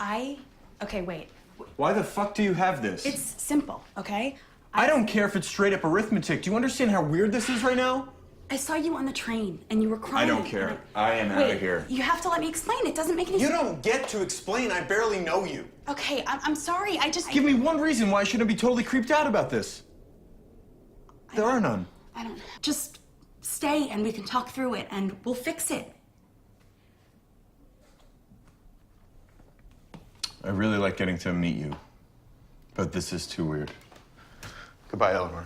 Okay, wait. Why the fuck do you have this? It's simple, okay? I don't care if it's straight up arithmetic. Do you understand how weird this is right now? I saw you on the train, and you were crying. I don't care. I am out of here. You have to let me explain. It doesn't make any sense. You don't get to explain. I barely know you. Okay, I'm sorry. Give me one reason why I shouldn't be totally creeped out about this. There are none. I don't... Just stay, and we can talk through it, and we'll fix it. I really like getting to meet you, but this is too weird. Goodbye, Eleanor.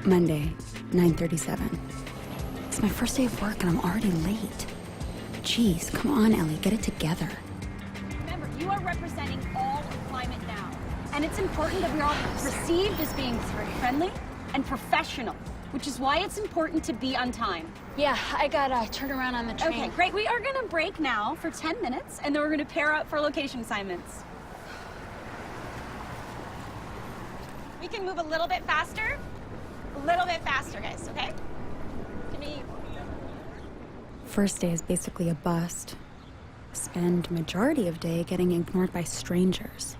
Monday, 9:37. It's my first day of work and I'm already late. Jeez, come on, Ellie, get it together. Remember, you are representing all of Climate Now. And it's important that we're all perceived as being friendly and professional, which is why it's important to be on time. Yeah, I got turned around on the train. Okay, great. We are gonna break now for 10 minutes, and then we're gonna pair up for location assignments. We can move a little bit faster. A little bit faster, guys, okay? Give me... First day is basically a bust. Spend majority of day getting ignored by strangers.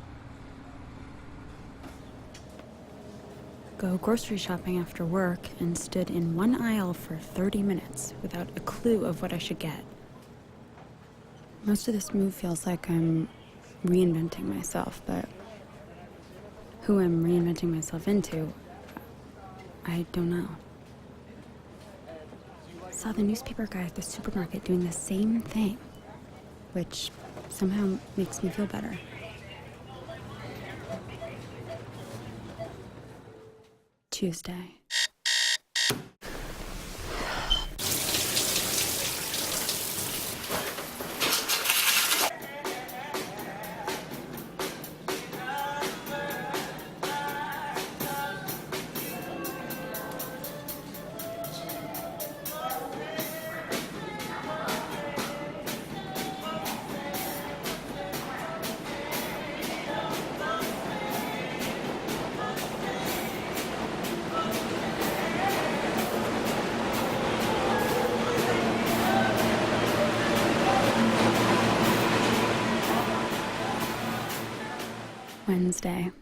Go grocery shopping after work and stood in one aisle for 30 minutes without a clue of what I should get. Most of this move feels like I'm reinventing myself, but who I'm reinventing myself into, I don't know. Saw the newspaper guy at the supermarket doing the same thing, which somehow makes me feel better. Tuesday. Wednesday.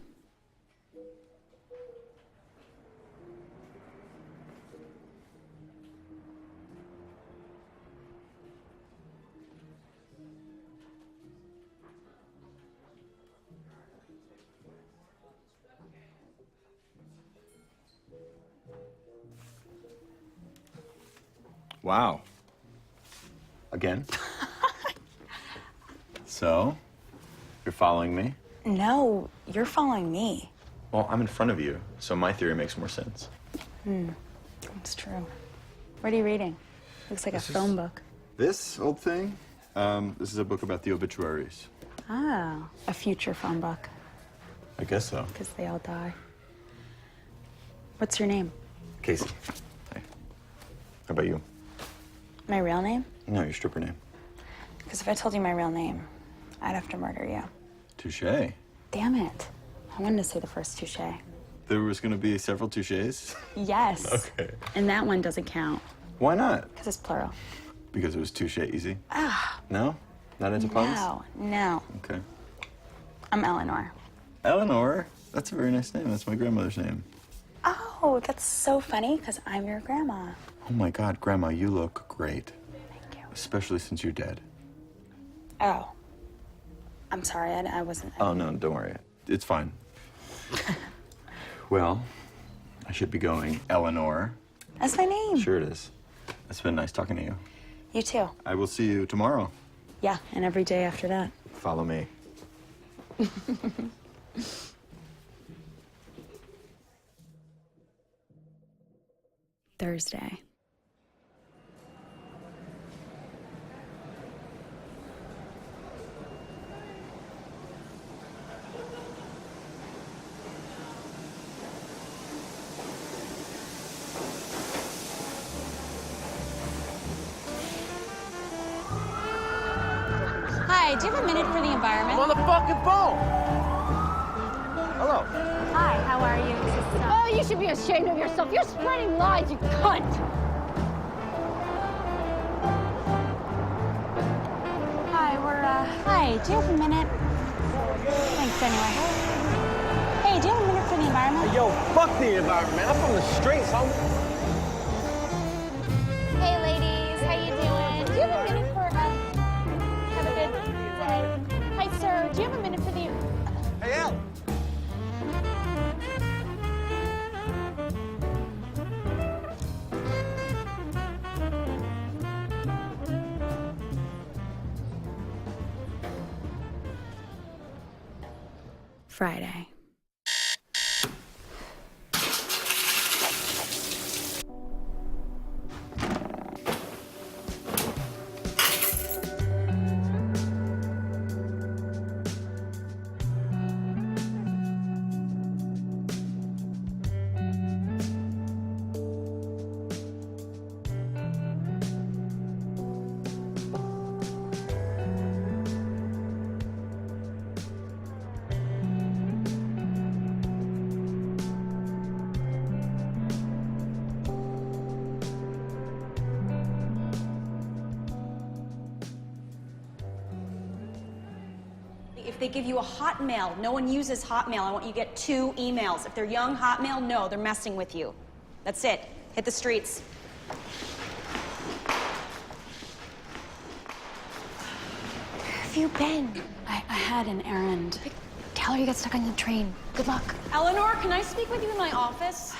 Wow. Again? So, you're following me? No, you're following me. Well, I'm in front of you, so my theory makes more sense. That's true. What are you reading? Looks like a phone book. This old thing? This is a book about the obituaries. Ah, a future phone book. I guess so. Because they all die. What's your name? Casey. Hi. How about you? My real name? No, your stripper name. Because if I told you my real name, I'd have to murder you. Touché. Damn it. I wanted to say the first touche. There was going to be several touches? Yes. Okay. And that one doesn't count. Why not? Because it's plural. Because it was too easy? Ah. No? Not into puns? No. Okay. I'm Eleanor. Eleanor? That's a very nice name. That's my grandmother's name. Oh, that's so funny, because I'm your grandma. Oh my God, Grandma, you look great. Thank you. Especially since you're dead. Oh. I'm sorry, I wasn't... Oh, no, don't worry. It's fine. Well, I should be going. Eleanor. That's my name. Sure it is. It's been nice talking to you. You too. I will see you tomorrow. Yeah, and every day after that. Follow me. Thursday. Hi, do you have a minute for the environment? I'm on the fucking phone. Hello. Hi, how are you? Oh, you should be ashamed of yourself. You're spreading lies, you cunt. Hi, do you have a minute? Thanks, anyway. Hey, do you have a minute for the environment? Hey, yo, fuck the environment, man. I'm from the streets, homie. Hey, ladies, how you doing? Do you have a minute for, have a good day? Hi, sir, do you have a minute for the... Hey, Al. Friday. If they give you a Hotmail, no one uses Hotmail. I want you to get 2 emails. If they're young Hotmail, no, they're messing with you. That's it. Hit the streets. Where have you been? I had an errand. Tell her you got stuck on the train. Good luck. Eleanor, can I speak with you in my office?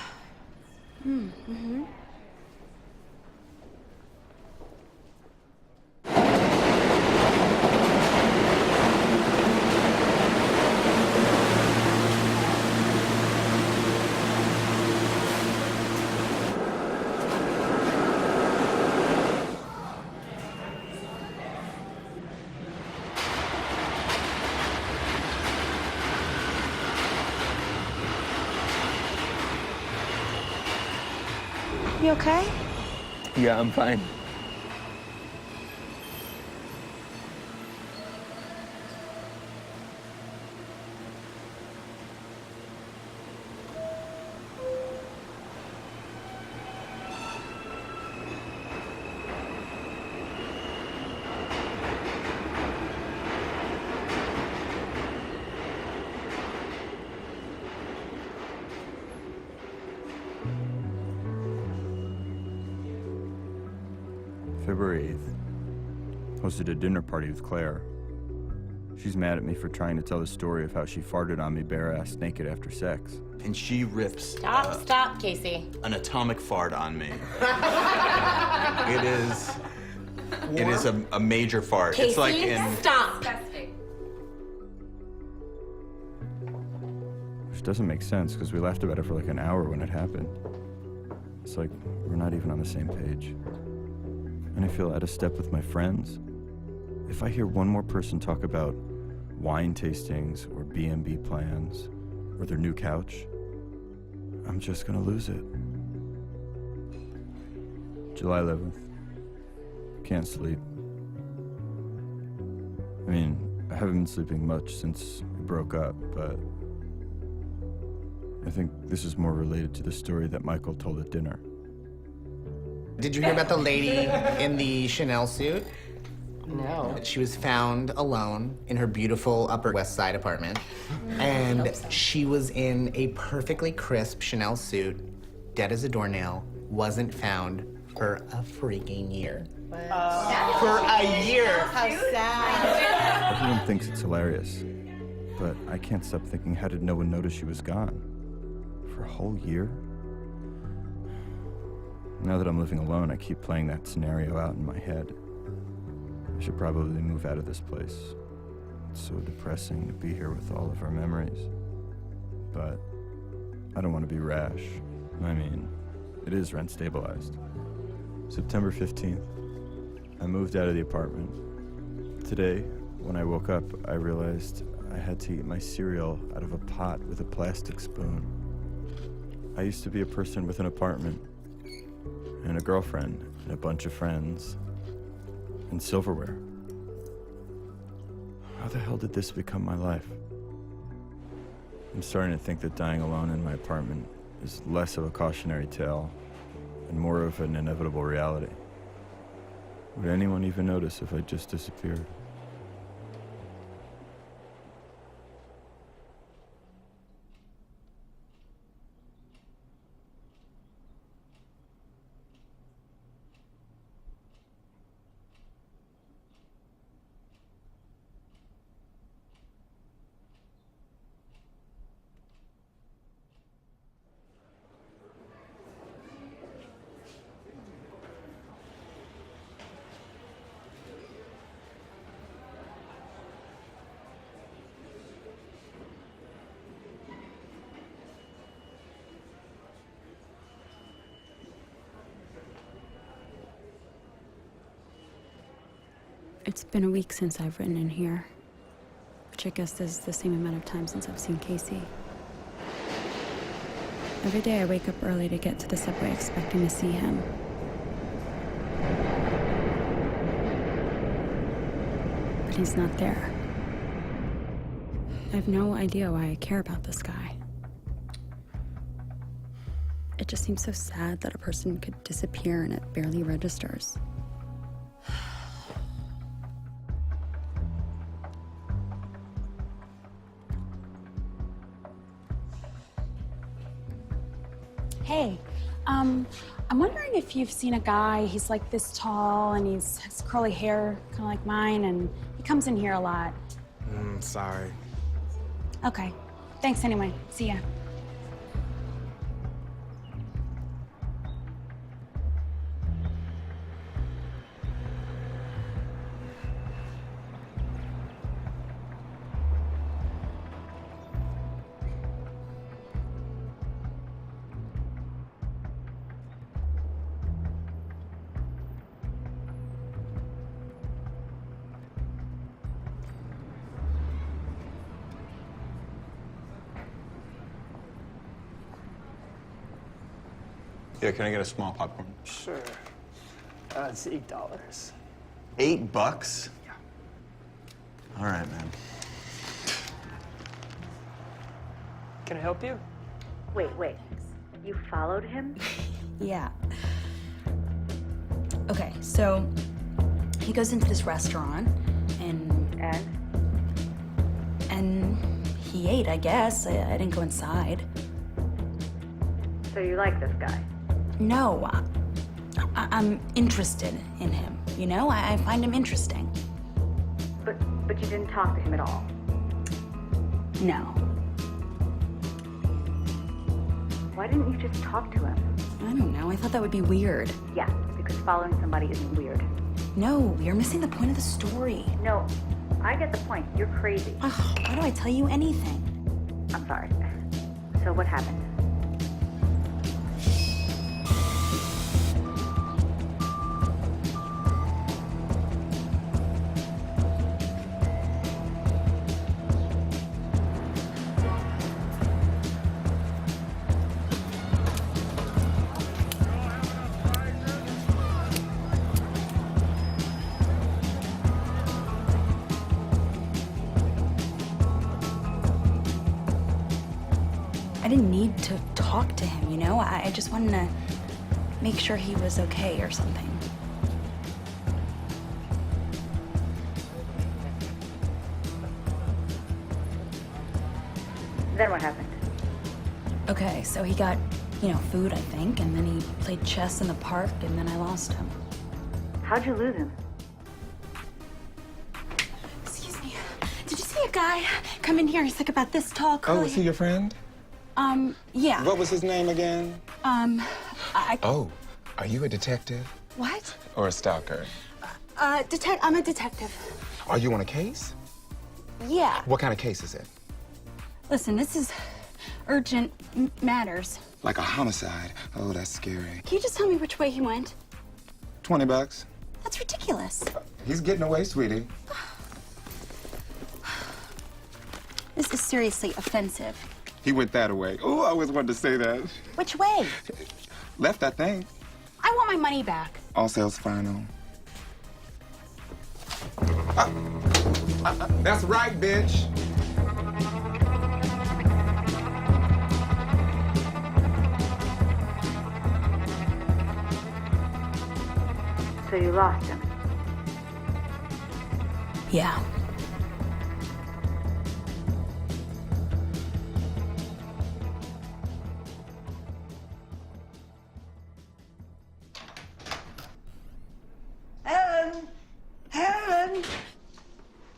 You okay? Yeah, I'm fine. February 8th. Hosted a dinner party with Claire. She's mad at me for trying to tell the story of how she farted on me bare-ass naked after sex. And she rips Stop, Casey. an atomic fart on me. It is a major fart. Casey, it's like in stop. Which doesn't make sense because we laughed about it for like an hour when it happened. It's like we're not even on the same page. And I feel out of step with my friends. If I hear one more person talk about wine tastings or B&B plans or their new couch, I'm just gonna lose it. July 11th. Can't sleep. I mean, I haven't been sleeping much since we broke up, but I think this is more related to the story that Michael told at dinner. Did you hear about the lady in the Chanel suit? No. She was found alone in her beautiful Upper West Side apartment. And she was in a perfectly crisp Chanel suit, dead as a doornail, wasn't found for a freaking year. For a year! How sad. Everyone thinks it's hilarious, but I can't stop thinking, how did no one notice she was gone? For a whole year? Now that I'm living alone, I keep playing that scenario out in my head. I should probably move out of this place. It's so depressing to be here with all of our memories. But I don't want to be rash. I mean, it is rent stabilized. September 15th, I moved out of the apartment. Today, when I woke up, I realized I had to eat my cereal out of a pot with a plastic spoon. I used to be a person with an apartment, and a girlfriend, and a bunch of friends, and silverware. How the hell did this become my life? I'm starting to think that dying alone in my apartment is less of a cautionary tale and more of an inevitable reality. Would anyone even notice if I just disappeared? It's been a week since I've written in here, which I guess is the same amount of time since I've seen Casey. Every day I wake up early to get to the subway expecting to see him. But he's not there. I have no idea why I care about this guy. It just seems so sad that a person could disappear and it barely registers. Hey, I'm wondering if you've seen a guy, he's like this tall and he's has curly hair, kind of like mine, and he comes in here a lot. Sorry. Okay, thanks anyway, see ya. Yeah, can I get a small popcorn? Sure. It's $8. $8? Yeah. All right, man. Can I help you? Wait. You followed him? Yeah. Okay, so he goes into this restaurant and he ate, I guess. I didn't go inside. So you like this guy? No, I'm interested in him, you know? I find him interesting. But you didn't talk to him at all? No. Why didn't you just talk to him? I don't know, I thought that would be weird. Yeah, because following somebody isn't weird. No, you're missing the point of the story. No, I get the point. You're crazy. Ugh, why do I tell you anything? I'm sorry. So what happened? I didn't need to talk to him, you know? I just wanted to make sure he was okay or something. Then what happened? Okay, so he got, food, I think, and then he played chess in the park, and then I lost him. How'd you lose him? Excuse me. Did you see a guy come in here? He's like about this tall, curly. Oh, is he your friend? Yeah. What was his name again? I... Oh, are you a detective? What? Or a stalker? I'm a detective. Are you on a case? Yeah. What kind of case is it? Listen, this is urgent matters. Like a homicide. Oh, that's scary. Can you just tell me which way he went? $20. That's ridiculous. He's getting away, sweetie. This is seriously offensive. He went that way. Oh, I always wanted to say that. Which way? Left, I think. I want my money back. All sales final. That's right, bitch. So you lost him. Yeah. Helen! Helen!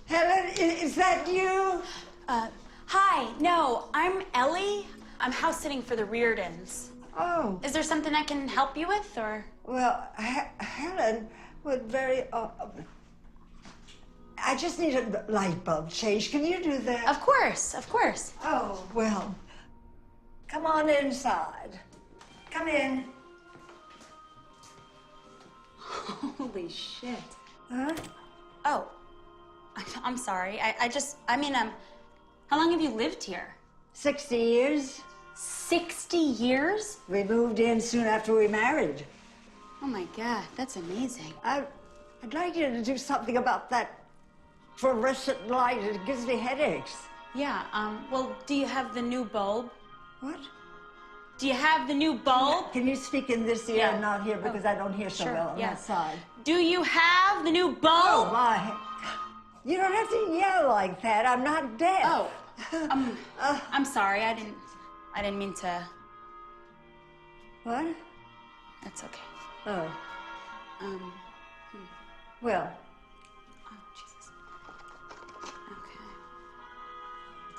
Helen, is that you? Hi. No, I'm Ellie. I'm house sitting for the Reardons. Oh, Is there something I can help you with, or? well, Helen would very... I just need a light bulb change. Can you do that? Of course, of course. Oh, well. Come on inside. Come in. Holy shit. Huh? Oh, I'm sorry. How long have you lived here? 60 years. 60 years? We moved in soon after we married. Oh my God, that's amazing. I'd like you to do something about that fluorescent light. It gives me headaches. Yeah, well, do you have the new bulb? What? Do you have the new bulb? Can you speak in this ear Yeah. and not here because I don't hear so Sure, well on yeah. that side? Do you have the new bulb? Oh, my. You don't have to yell like that. I'm not deaf. Oh, I'm sorry. I didn't mean to. What? That's okay. Oh. Well, Oh, Jesus. Okay.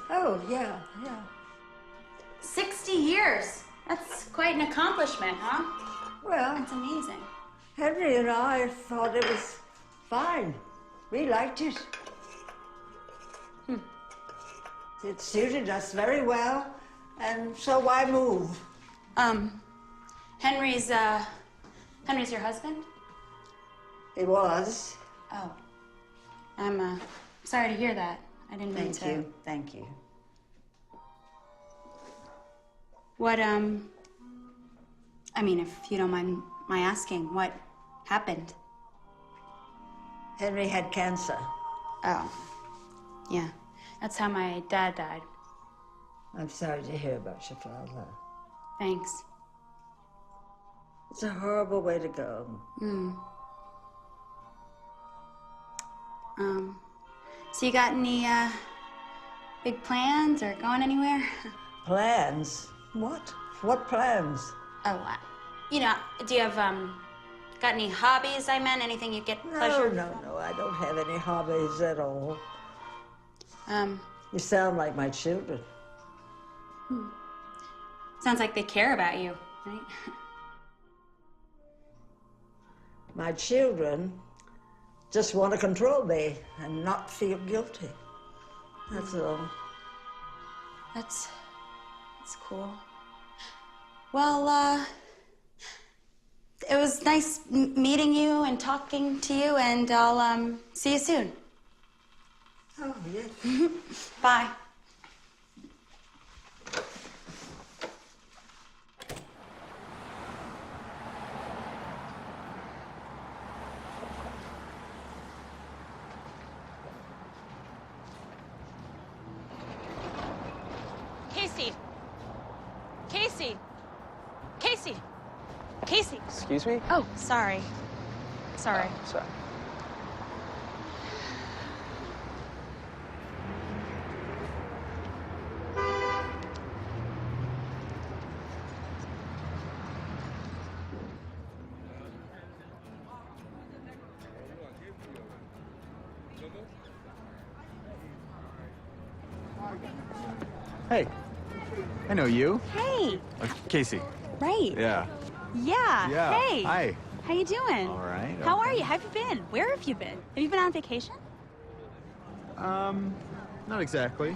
oh, yeah. 60 years. That's quite an accomplishment, huh? Well, That's amazing. Henry and I thought it was fine. We liked it. It suited us very well, and so why move? Henry's your husband? It was. Oh. I'm sorry to hear that. I didn't mean to. Thank you. What, if you don't mind my asking, what happened? Henry had cancer. Oh. Yeah. That's how my dad died. I'm sorry to hear about your father. Thanks. It's a horrible way to go. So you got any, big plans or going anywhere? Plans? What? What plans? Oh, do you have, got any hobbies, I meant? Anything you get pleasure from? No, I don't have any hobbies at all. You sound like my children. Sounds like they care about you, right? My children just want to control me and not feel guilty. That's all. That's cool. Well, it was nice meeting you and talking to you, and I'll, see you soon. Oh, yes. Bye. Casey! Casey! Casey! Casey! Excuse me? Oh, sorry. Sorry. Oh, sorry. Hey, I know you. Hey. Casey. Right. Yeah. Yeah. Yeah. Hey. Hi. How you doing? All right. How are you? How have you been? Where have you been? Have you been on vacation? Not exactly.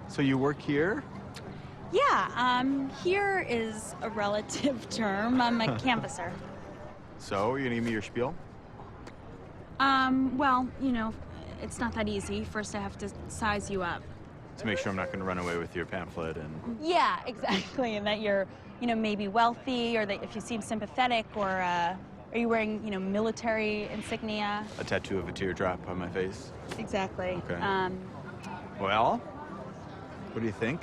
So you work here? Yeah. Here is a relative term. I'm a canvasser. So, you're gonna give me your spiel? Well, you know, it's not that easy. First, I have to size you up. To make sure I'm not gonna run away with your pamphlet and... Yeah, exactly. And that you're, you know, maybe wealthy, or that if you seem sympathetic, or are you wearing, you know, military insignia? A tattoo of a teardrop on my face? Exactly. Okay. Well, what do you think?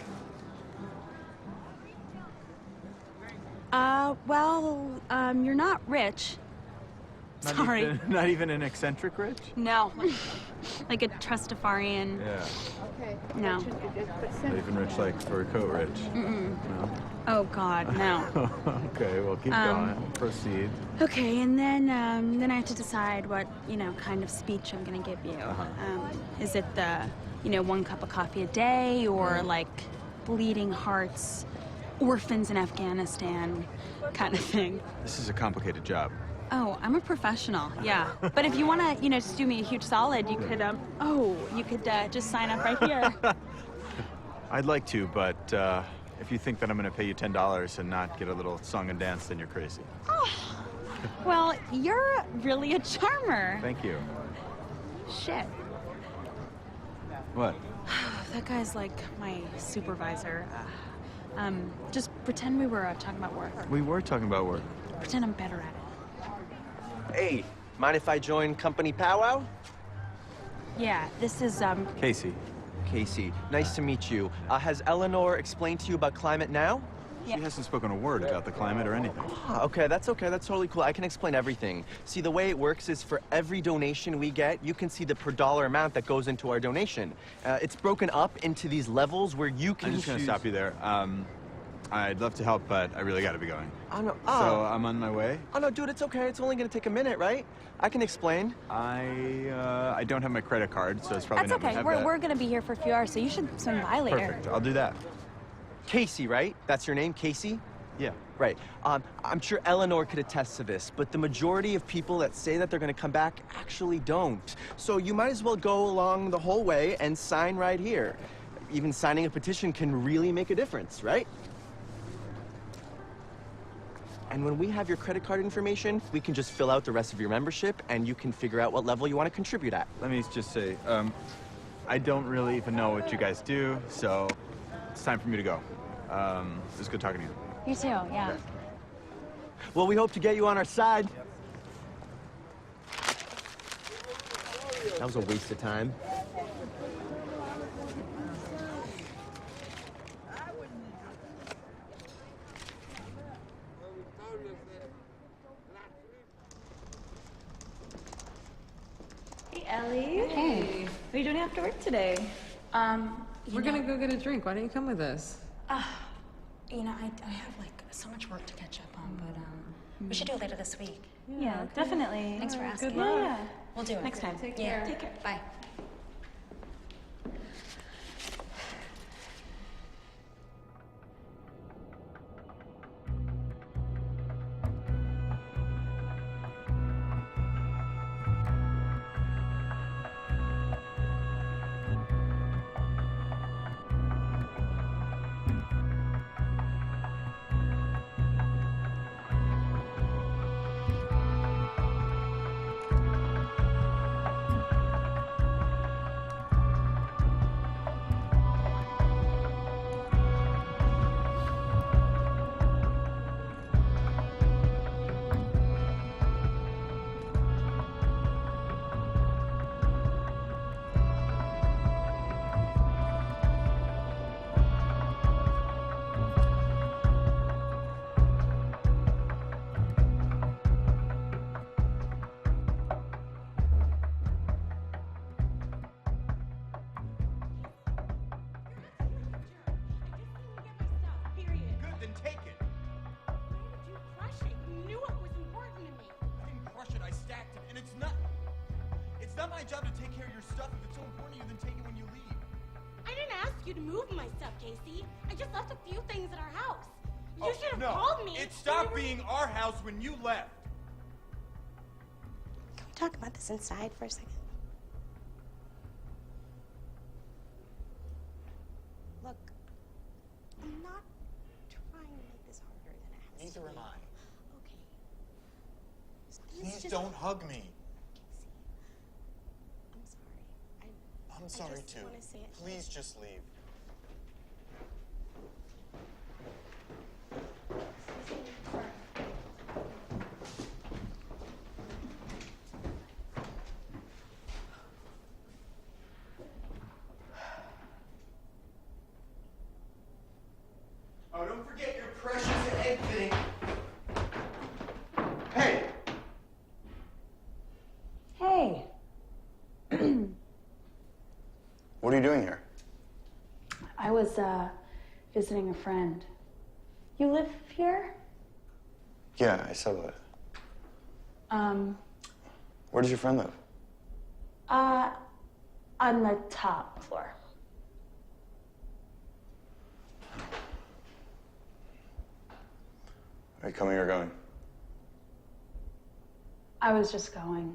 You're not rich. Sorry. Not even an eccentric rich? No. Like a trustafarian. Yeah. Okay. No. Not even rich like fur coat rich? Mm-mm. No? Oh, God, no. Okay, well, keep going. Proceed. Okay, and then I have to decide what, you know, kind of speech I'm gonna give you. Is it the, you know, 1 cup of coffee a day, or like bleeding hearts, orphans in Afghanistan kind of thing? This is a complicated job. Oh, I'm a professional, yeah. But if you want to, you know, just do me a huge solid, you could, just sign up right here. I'd like to, but if you think that I'm going to pay you $10 and not get a little song and dance, then you're crazy. Oh, well, you're really a charmer. Thank you. Shit. What? That guy's like my supervisor. Just pretend we were talking about work. We were talking about work. Pretend I'm better at it. Hey, mind if I join company powwow? Yeah, this is, Casey. Casey, nice to meet you. Has Eleanor explained to you about Climate Now? She hasn't spoken a word about the climate or anything. Okay, that's okay. That's totally cool. I can explain everything. See, the way it works is for every donation we get, you can see the per dollar amount that goes into our donation. It's broken up into these levels where you can I'm just going to stop you there. I'd love to help, but I really got to be going. Oh, no. So I'm on my way. Oh, no, dude, it's okay. It's only going to take a minute, right? I can explain. I don't have my credit card, so it's probably that's not okay. gonna have We're gonna be here for a few hours, so you should swing by later. Perfect. I'll do that. Casey, right? That's your name, Casey? Yeah. Right. I'm sure Eleanor could attest to this, but the majority of people that say that they're going to come back actually don't. So you might as well go along the whole way and sign right here. Even signing a petition can really make a difference, right? And when we have your credit card information, we can just fill out the rest of your membership, and you can figure out what level you want to contribute at. Let me just say, I don't really even know what you guys do, so it's time for me to go. It was good talking to you. You too, yeah. Well, we hope to get you on our side. That was a waste of time. Hey, Ellie. Hey. What are you doing after work today? We're gonna go get a drink. Why don't you come with us? You know, I have like so much work to catch up on, but we should do it later this week. Yeah, definitely. Thanks for asking. Good luck. Yeah. We'll do it Next time. Take care. Take care. Bye. then take it. Why did you crush it? You knew it was important to me. I didn't crush it, I stacked it, and it's not my job to take care of your stuff. If it's so important to you, then take it when you leave. I didn't ask you to move my stuff, Casey. I just left a few things at our house. You Oh, should have no. called me. It stopped being our house when you left. Can we talk about this inside for a second? Look, I'm not trying to make this harder than it has to Neither be. am I. Okay. Please don't hug me. Casey, I'm sorry. I'm sorry just too. wanna say it. Please just leave. Oh, don't forget your precious egg thing. Hey! Hey. What are you doing here? I was, visiting a friend. You live here? Yeah, I sublet. Where does your friend live? On the top floor. Are you coming or going? I was just going.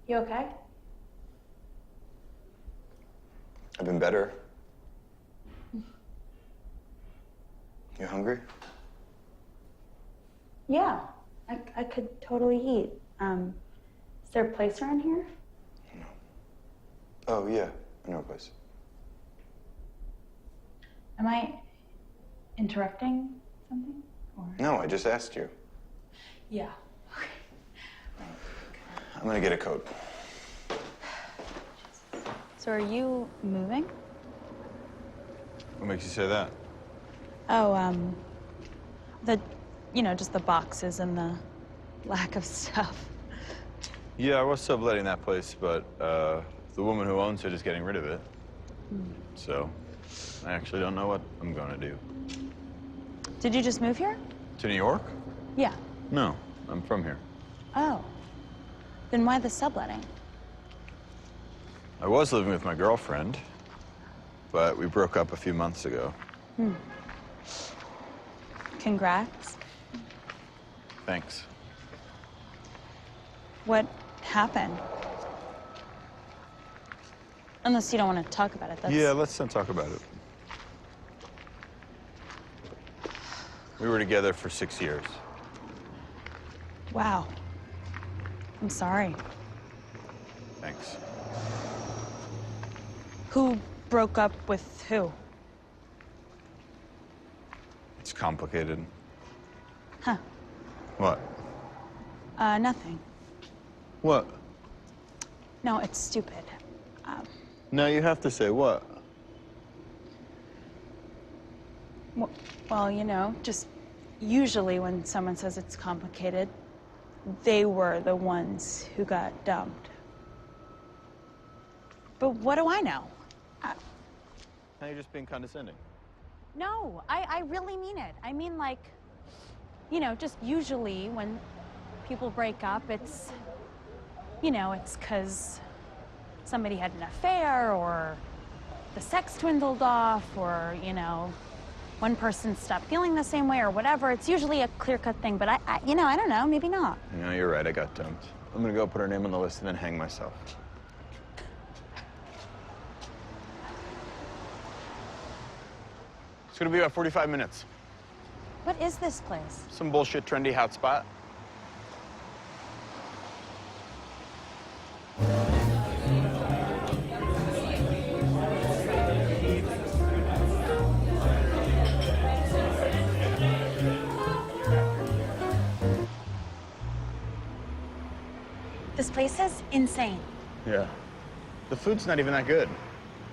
You okay? I've been better. You hungry? Yeah, I could totally eat. Is there a place around here? Oh, yeah, I know a place. Am I interrupting something? Or... No, I just asked you. Yeah. I'm gonna get a coat. So are you moving? What makes you say that? Oh, just the boxes and the lack of stuff. Yeah, I was subletting that place, but the woman who owns it is getting rid of it. So I actually don't know what I'm gonna do. Did you just move here? To New York? Yeah. No, I'm from here. Oh. Then why the subletting? I was living with my girlfriend, but we broke up a few months ago. Congrats. Thanks. What happened? Unless you don't want to talk about it. That's... Yeah, let's not talk about it. We were together for 6 years. Wow. I'm sorry. Thanks. Who broke up with who? It's complicated. Huh. What? Nothing. What? No, it's stupid. No, you have to say what? Well, just usually when someone says it's complicated, they were the ones who got dumped. But what do I know? Now you're just being condescending. No, I really mean it. I mean, like, just usually when people break up, it's, it's because somebody had an affair or the sex dwindled off or, one person stopped feeling the same way or whatever. It's usually a clear-cut thing, but I don't know, maybe not. No, you're right, I got dumped. I'm gonna go put her name on the list and then hang myself. It's gonna be about 45 minutes. What is this place? Some bullshit trendy hotspot. This place is insane. Yeah. The food's not even that good.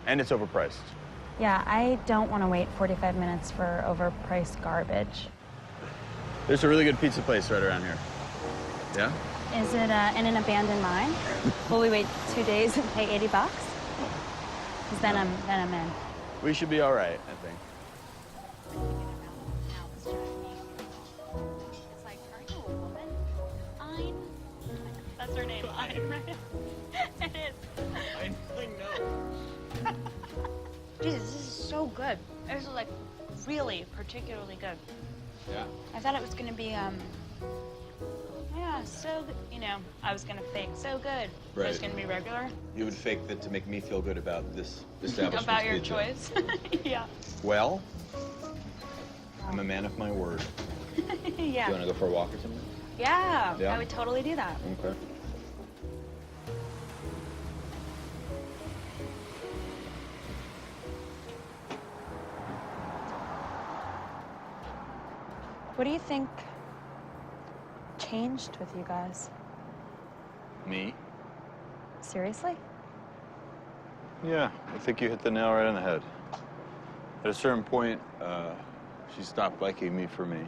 And it's overpriced. Yeah, I don't want to wait 45 minutes for overpriced garbage. There's a really good pizza place right around here. Yeah? Is it in an abandoned mine? Will we wait 2 days and pay $80? Because then I'm in. We should be all right, I think. also like really particularly good. Yeah. I thought it was gonna be yeah, so good. You know, I was gonna fake so good. But it's Right. gonna be regular. You would fake that to make me feel good about this establishment. About your choice. Yeah. Well, I'm a man of my word. Yeah. You want to go for a walk or something? Yeah. Yeah? I would totally do that. Okay. What do you think changed with you guys? Me? Seriously? Yeah, I think you hit the nail right on the head. At a certain point, she stopped liking me for me.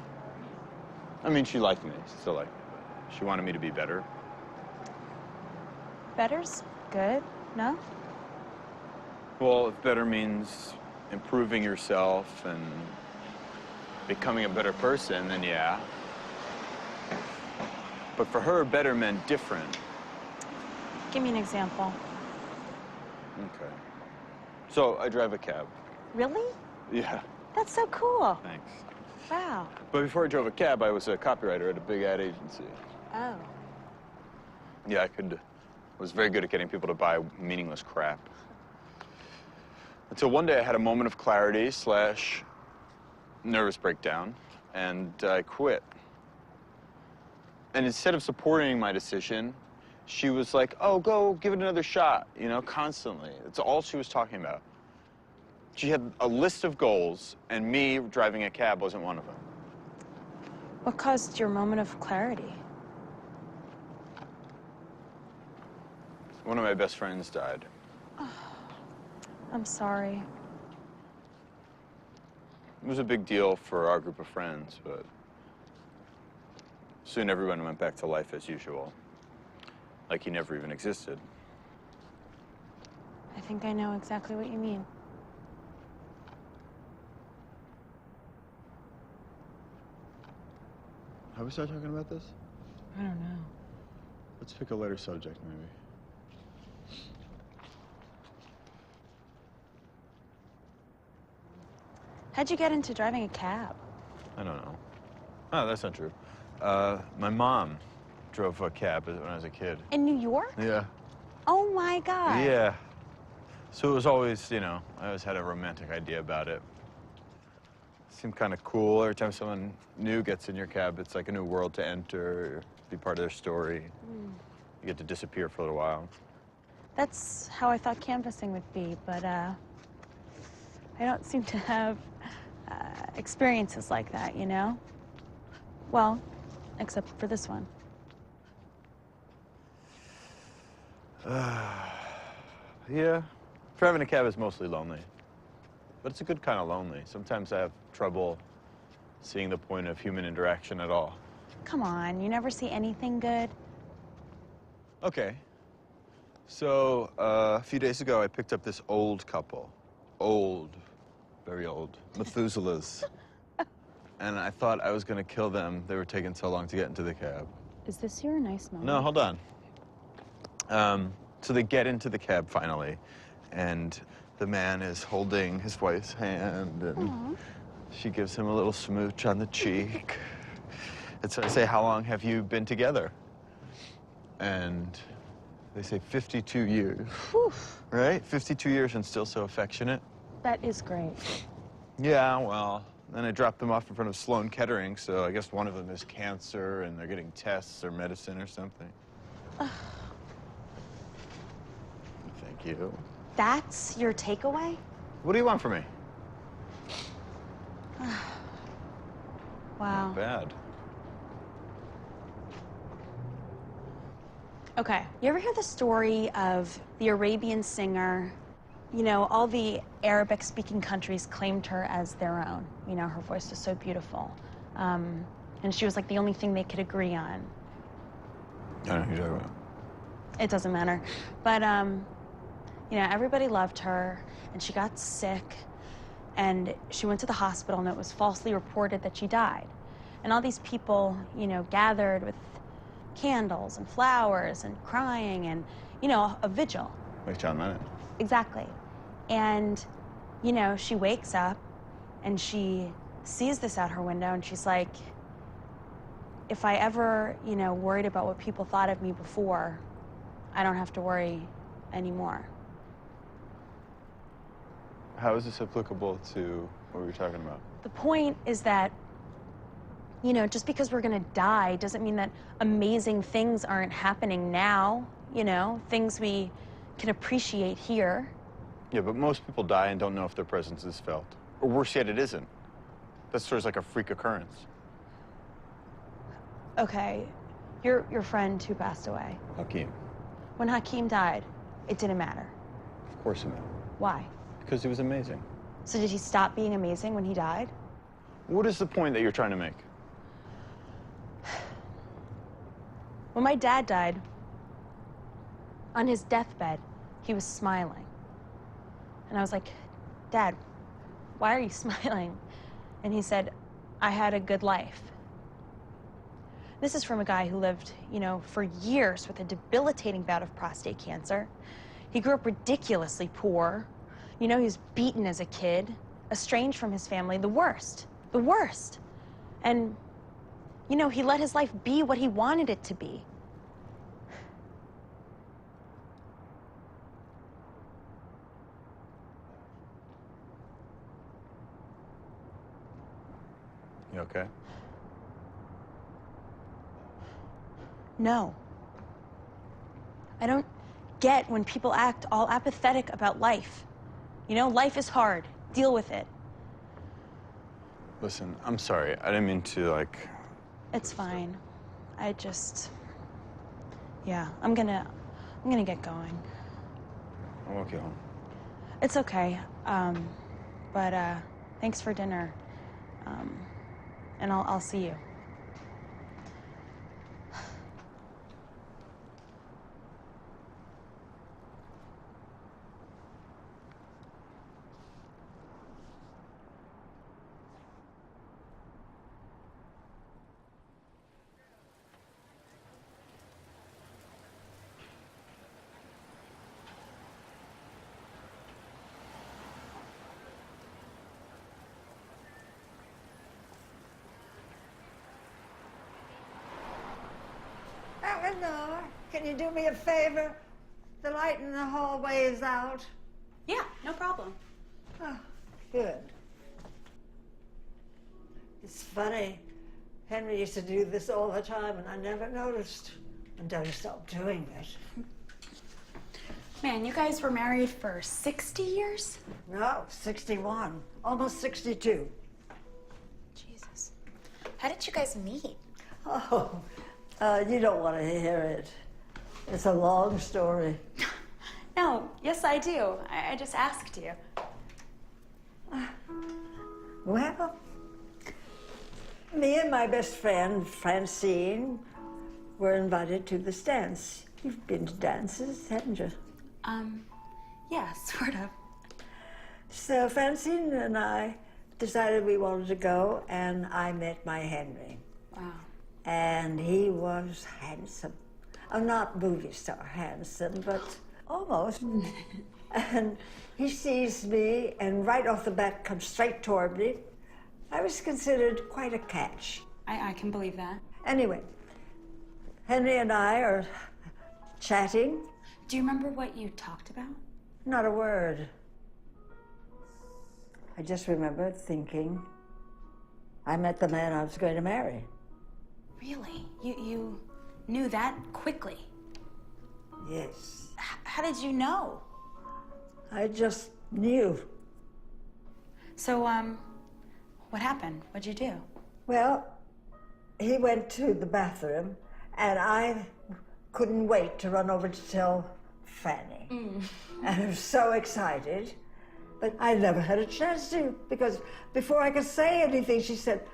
I mean, she liked me, still liked me, but she wanted me to be better. Better's good, no? Well, if better means improving yourself and becoming a better person, then yeah. But for her, better meant different. Give me an example. Okay. So I drive a cab. Really? Yeah, That's so cool. thanks. Wow. But before I drove a cab, I was a copywriter at a big ad agency. Oh. Yeah, I was very good at getting people to buy meaningless crap. Until one day I had a moment of clarity / nervous breakdown, and I quit. And instead of supporting my decision, she was like, oh, go give it another shot, you know, constantly. That's all she was talking about. She had a list of goals, and me driving a cab wasn't one of them. What caused your moment of clarity? One of my best friends died. I'm sorry. It was a big deal for our group of friends, but soon everyone went back to life as usual. Like he never even existed. I think I know exactly what you mean. Have we started talking about this? I don't know. Let's pick a lighter subject, maybe. How'd you get into driving a cab? I don't know. Oh, that's not true. My mom drove a cab when I was a kid. In New York? Yeah. Oh my God. Yeah. So it was always, you know, I always had a romantic idea about it. Seemed kind of cool. Every time someone new gets in your cab, it's like a new world to enter, be part of their story. You get to disappear for a little while. That's how I thought canvassing would be, but I don't seem to have experiences like that, you know? Well, except for this one. Yeah. Driving a cab is mostly lonely. But it's a good kind of lonely. Sometimes I have trouble seeing the point of human interaction at all. Come on, you never see anything good? Okay. So, a few days ago, I picked up this old couple. Old. Very old. Methuselahs. And I thought I was gonna kill them. They were taking so long to get into the cab. Is this your nice moment? No, hold on. So they get into the cab finally, and the man is holding his wife's hand, and she gives him a little smooch on the cheek. And so I say, how long have you been together? And they say 52 years. Whew. Right? 52 years and still so affectionate. That is great. Yeah, well, then I dropped them off in front of Sloan Kettering, so I guess one of them has cancer and they're getting tests or medicine or something. Thank you. That's your takeaway? What do you want from me? Wow. Not bad. Okay, you ever hear the story of the Arabian singer? You know, all the Arabic-speaking countries claimed her as their own. You know, her voice was so beautiful. And she was like the only thing they could agree on. I don't know who you're talking about. It doesn't matter. But, you know, everybody loved her, and she got sick, and she went to the hospital, and it was falsely reported that she died. And all these people, you know, gathered with candles and flowers and crying and, you know, a vigil. Like John Lennon. Exactly. And, you know, she wakes up And she sees this out her window and she's like, if I ever, worried about what people thought of me before, I don't have to worry anymore. How is this applicable to what we were talking about? The point is that, just because we're gonna die doesn't mean that amazing things aren't happening now, things we can appreciate here. Yeah, but most people die and don't know if their presence is felt. Or worse yet, it isn't. That story's like a freak occurrence. Okay, your friend who passed away. Hakeem. When Hakeem died, it didn't matter. Of course it mattered. Why? Because he was amazing. So did he stop being amazing when he died? What is the point that you're trying to make? When my dad died, on his deathbed, he was smiling. And I was like, Dad, why are you smiling? And he said, I had a good life. This is from a guy who lived, for years with a debilitating bout of prostate cancer. He grew up ridiculously poor. He was beaten as a kid, estranged from his family, the worst. And, he let his life be what he wanted it to be. You okay? No. I don't get when people act all apathetic about life. Life is hard. Deal with it. Listen, I'm sorry. I didn't mean to, It's fine. Yeah, I'm gonna get going. I won't get home. It's okay. But thanks for dinner. And I'll see you. Eleanor, can you do me a favor? The light in the hallway is out. Yeah, no problem. Oh, good. It's funny. Henry used to do this all the time, and I never noticed until he stopped doing it. Man, you guys were married for 60 years? No, 61. Almost 62. Jesus. How did you guys meet? Oh, you don't want to hear it. It's a long story. No, yes I do. I just asked you. Well, me and my best friend, Francine, were invited to this dance. You've been to dances, haven't you? Yeah, sort of. So Francine and I decided we wanted to go, and I met my Henry. Wow. And he was handsome. Oh, not movie star handsome, but almost. And he sees me, and right off the bat comes straight toward me. I was considered quite a catch. I can believe that. Anyway, Henry and I are chatting. Do you remember what you talked about? Not a word. I just remember thinking, I met the man I was going to marry. Really? You knew that quickly? Yes. How did you know? I just knew. So, what happened? What'd you do? Well, he went to the bathroom, and I couldn't wait to run over to tell Fanny. And I was so excited, but I never had a chance to, because before I could say anything, she said,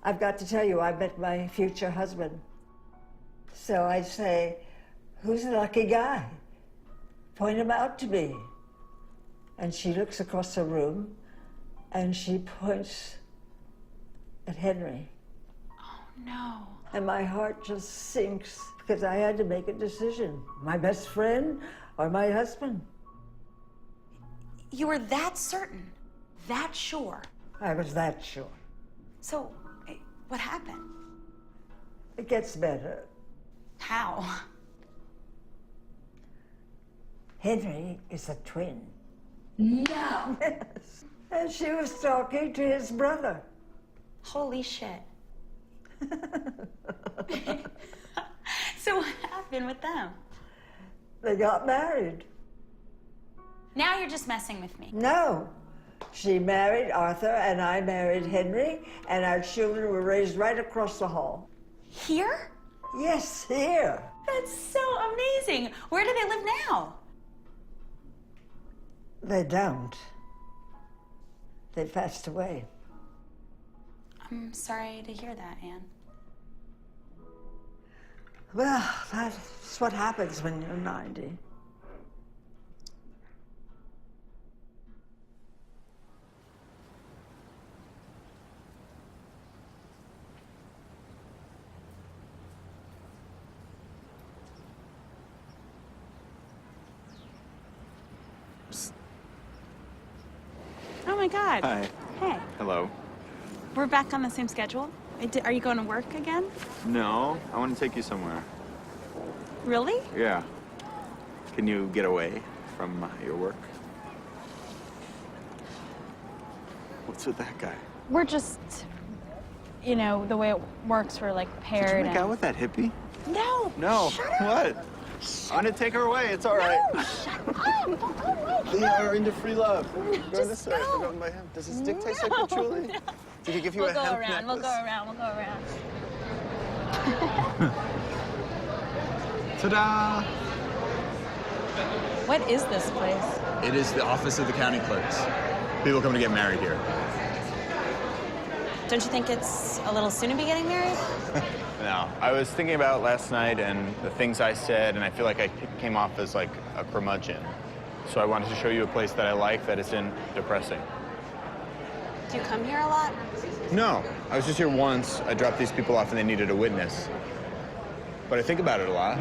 I've got to tell you, I met my future husband. So I say, who's the lucky guy? Point him out to me. And she looks across the room, and she points at Henry. Oh, no. And my heart just sinks, because I had to make a decision. My best friend or my husband. You were that certain? That sure? I was that sure. So, what happened? It gets better. How? Henry is a twin. No. Yes. And she was talking to his brother. Holy shit. So what happened with them? They got married. Now you're just messing with me. No. She married Arthur, and I married Henry, and our children were raised right across the hall. Here? Yes, here. That's so amazing. Where do they live now? They don't. They passed away. I'm sorry to hear that, Anne. Well, that's what happens when you're 90. Oh my God. Hi. Hey. Hello. We're back on the same schedule? Are you going to work again? No, I want to take you somewhere. Really? Yeah. Can you get away from your work? What's with that guy? We're just, you know, the way it works, we're like paired. Did you make out with that hippie? No. No. Shut up. What? I'm gonna take her away. It's all right. No, shut up. Don't go away. They are into free love. We're going this Just way. go. We're going by him. Does his dick taste like patchouli? No. Did he give you We'll a go hemp around. We'll necklace? go around. We'll go around. Ta-da! What is this place? It is the office of the county clerks. People come to get married here. Don't you think it's a little soon to be getting married? No, I was thinking about last night and the things I said, and I feel like I came off as like a curmudgeon. So I wanted to show you a place that I like that isn't depressing. Do you come here a lot? No, I was just here once. I dropped these people off and they needed a witness. But I think about it a lot.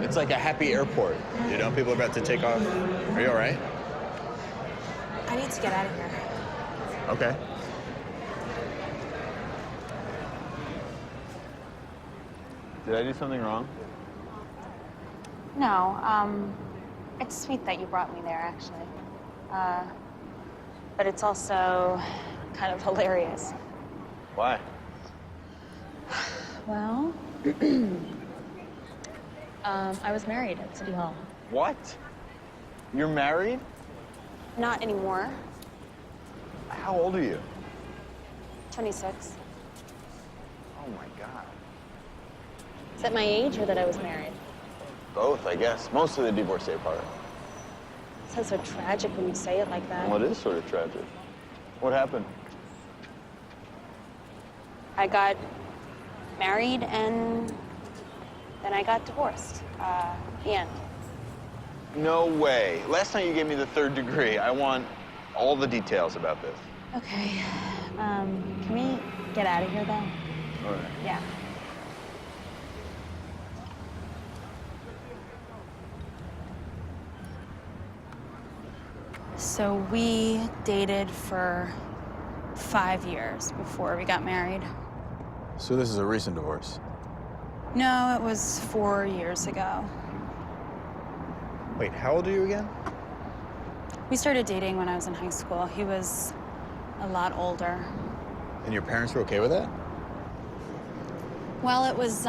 It's like a happy airport. You know, people are about to take off. Are you all right? I need to get out of here. Okay. Did I do something wrong? No, it's sweet that you brought me there, actually. But it's also kind of hilarious. Why? Well, I was married at City Hall. What? You're married? Not anymore. How old are you? 26. Oh my God. Is that my age or that I was married? Both, I guess. Most of the divorcee part. It sounds so tragic when you say it like that. Well, it is sort of tragic. What happened? I got married and then I got divorced. The end. No way. Last night you gave me the 3rd degree. I want all the details about this. Okay. Can we get out of here, though? All right. Yeah. So we dated for 5 years before we got married. So this is a recent divorce? No, it was 4 years ago. Wait, how old are you again? We started dating when I was in high school. He was a lot older. And your parents were okay with that? Well, it was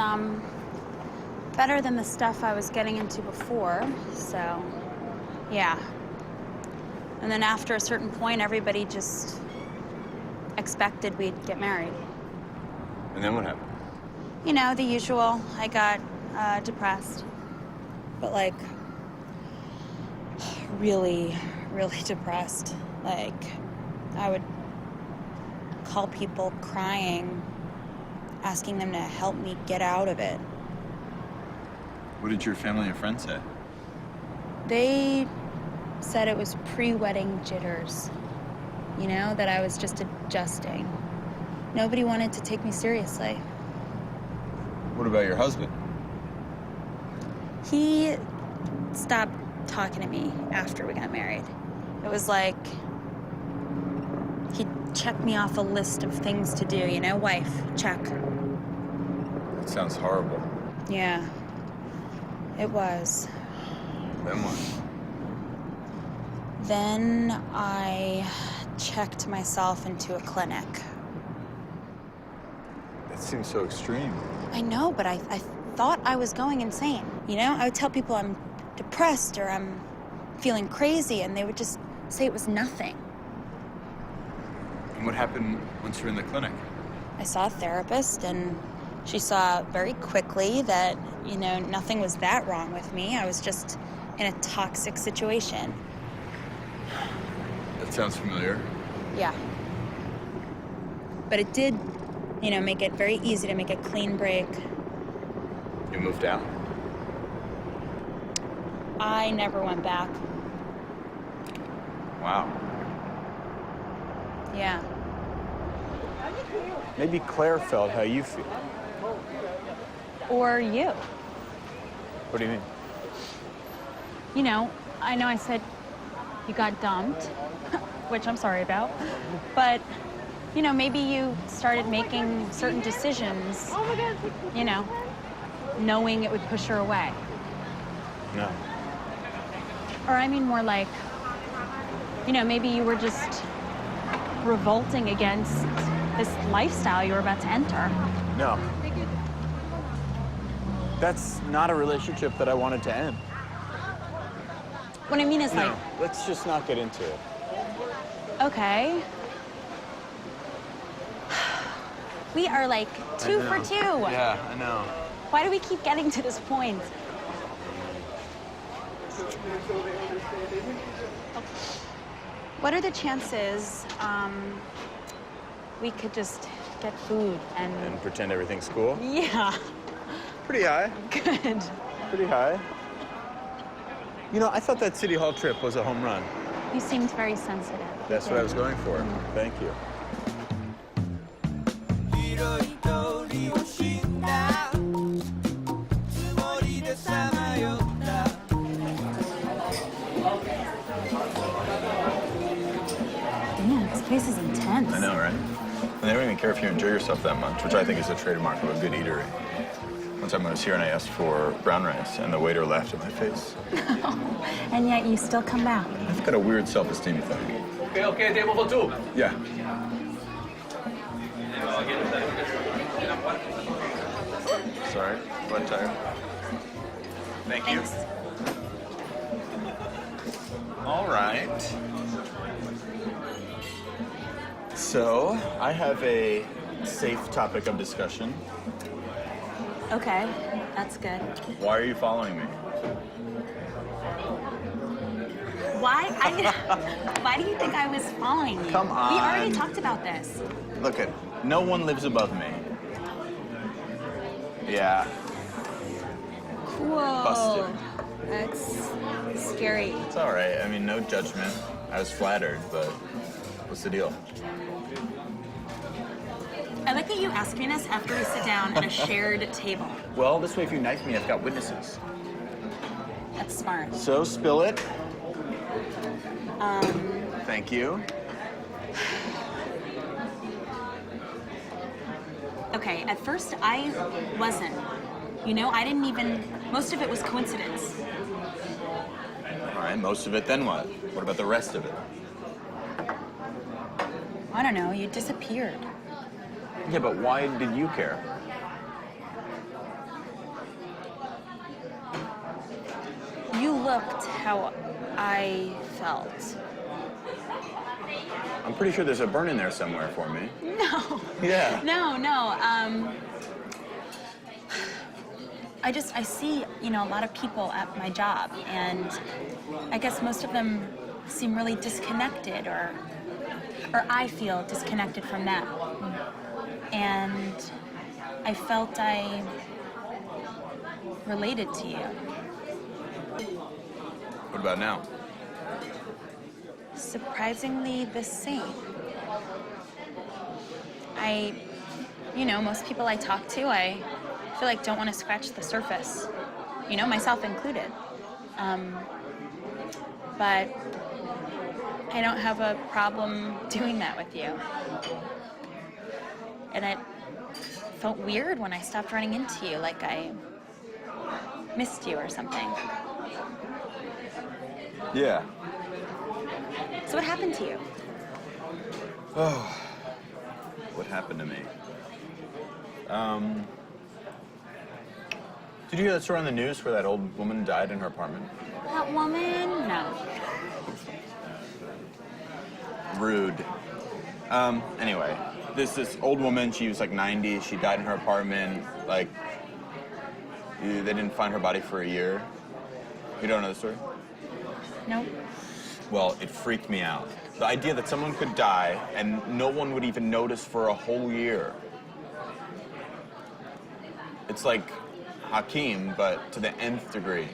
better than the stuff I was getting into before, so yeah. And then after a certain point, everybody just expected we'd get married. And then what happened? You know, the usual. I got depressed. But like, really, really depressed. Like, I would call people crying, asking them to help me get out of it. What did your family and friends say? They said it was pre-wedding jitters. You know, that I was just adjusting. Nobody wanted to take me seriously. What about your husband? He stopped talking to me after we got married. It was like check me off a list of things to do, you know? Wife, check. That sounds horrible. Yeah, it was. Then what? Then I checked myself into a clinic. That seems so extreme. I know, but I thought I was going insane. You know, I would tell people I'm depressed or I'm feeling crazy, and they would just say it was nothing. And what happened once you're in the clinic? I saw a therapist, and she saw very quickly that, you know, nothing was that wrong with me. I was just in a toxic situation. That sounds familiar. Yeah. But it did, you know, make it very easy to make a clean break. You moved out? I never went back. Wow. Yeah. Maybe Claire felt how you feel. Or you. What do you mean? You know I said you got dumped, which I'm sorry about, but, you know, maybe you started making certain decisions, you know, knowing it would push her away. No. Or I mean more like, you know, maybe you were just revolting against this lifestyle you were about to enter. No. That's not a relationship that I wanted to end. What I mean is, like... Let's just not get into it. Okay. We are like 2 for 2. Yeah, I know. Why do we keep getting to this point? What are the chances we could just get food and... And pretend everything's cool? Yeah. Pretty high. Good. Pretty high. You know, I thought that City Hall trip was a home run. You seemed very sensitive. That's what I was going for. Thank you. Damn, this place is intense. I know, right? And they don't even care if you enjoy yourself that much, which I think is a trademark of a good eatery. One time I was here and I asked for brown rice, and the waiter laughed in my face. And yet you still come back. I've got a weird self-esteem thing. Okay, table for 2. Yeah. Sorry, flat tire. Thank you. Thanks. All right. So, I have a safe topic of discussion. Okay, that's good. Why are you following me? Why? Why do you think I was following you? Come on. We already talked about this. Look at, no one lives above me. Yeah. Whoa. Busted. That's scary. It's all right. I mean, no judgment. I was flattered, but what's the deal? I like that you ask me this after we sit down at a shared table. Well, this way if you knife me, I've got witnesses. That's smart. So, spill it. Thank you. Okay, at first I wasn't. You know, I didn't even, most of it was coincidence. All right, most of it, then what? What about the rest of it? I don't know, you disappeared. Yeah, but why did you care? You looked how I felt. I'm pretty sure there's a burn in there somewhere for me. No. Yeah. No. I see, you know, a lot of people at my job, and I guess most of them seem really disconnected, or I feel disconnected from them. And I felt I related to you. What about now? Surprisingly the same. You know, most people I talk to, I feel like don't want to scratch the surface. You know, myself included. But I don't have a problem doing that with you. And it felt weird when I stopped running into you, like I missed you or something. Yeah. So what happened to you? Oh, what happened to me? Did you hear that story on the news where that old woman died in her apartment? That woman? No. Rude. Anyway, this old woman, she was like 90, she died in her apartment, like, they didn't find her body for a year. You don't know the story? Nope. Well, it freaked me out. The idea that someone could die and no one would even notice for a whole year. It's like Hakeem, but to the nth degree.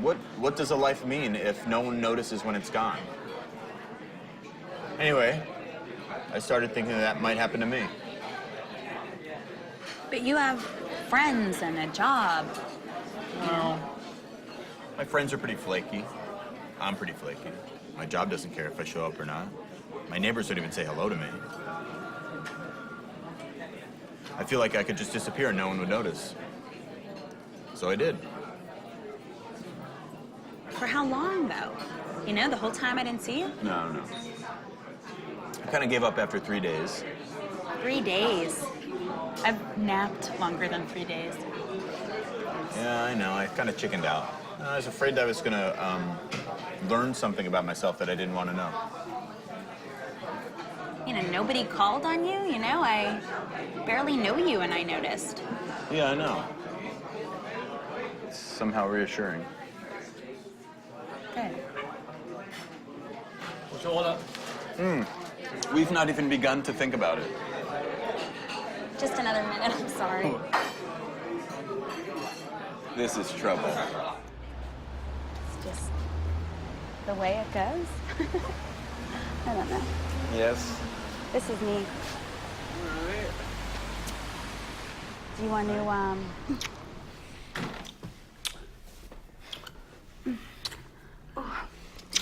What does a life mean if no one notices when it's gone? Anyway, I started thinking that might happen to me. But you have friends and a job. Well, my friends are pretty flaky. I'm pretty flaky. My job doesn't care if I show up or not. My neighbors don't even say hello to me. I feel like I could just disappear and no one would notice. So I did. For how long, though? You know, the whole time I didn't see you? No. I kind of gave up after 3 days. 3 days. I've napped longer than 3 days. Yeah, I know. I kind of chickened out. I was afraid that I was gonna learn something about myself that I didn't want to know. You know, nobody called on you, you know? I barely know you and I noticed. Yeah, I know. It's somehow reassuring. Good. What's your order? We've not even begun to think about it. Just another minute, I'm sorry. This is trouble. It's just the way it goes. I don't know. Yes? This is me. Do you want to,